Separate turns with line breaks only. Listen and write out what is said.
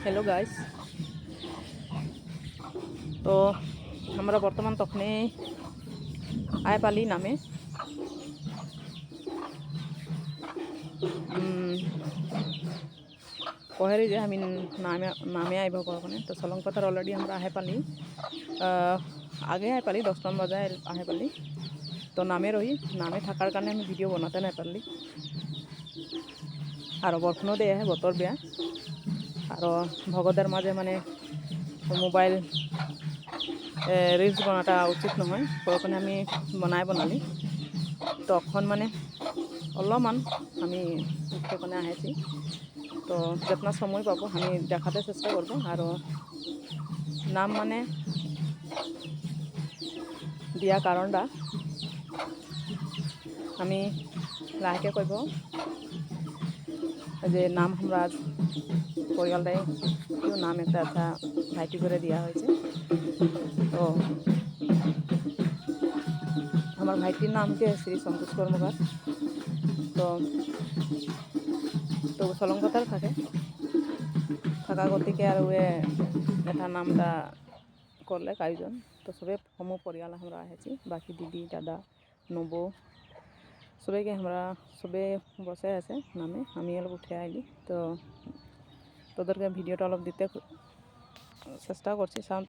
Hello guys. तो আমরা বর্তমান তখনে আয়পালি নামে কহেরি যে আমি নামে নামে আইব করবনে তো সলং কথার অলরেডি আমরা আহেপালি আগে আইপালি 10টার বাজায় আহেপালি তো নামে রহি নামে থাকার কারণে আমি ভিডিও বানাতে নাই পারলি আর বরফুনও দেয় বতর বেয়া আর ভগতের মাঝে মানে মোবাইল রিলস বানাটা উচিত নহয় ওখানে আমি বনালি তখন মানে অলপমান আমি ওখানে আহেছি তো যত্ন সময় পাবো আমি দেখাতে চেষ্টা করবো আর নাম মানে দিয়া কারণটা আমি লাহেকে কইব যে নাম আমরা পরিয়ালটাই কেউ নাম একটা আচ্ছা ভাইটি করে দেওয়া হয়েছে তো আমার ভাইটির নামকে শ্রী সন্তোষ কর্মকার তো তো সলঙ্কতার থাকা গতিকে আর এটা নামটা করলে আয়োজন তো সবে সমূহ পরিয়াল আমরা আহেছি বাকি দিদি দাদা নবো সবাইকে আমরা সবে বসে আছে নামে আমি অলপ উঠে আইলি তো তোদেরকে ভিডিওটা অলপ দিতে চেষ্টা করছি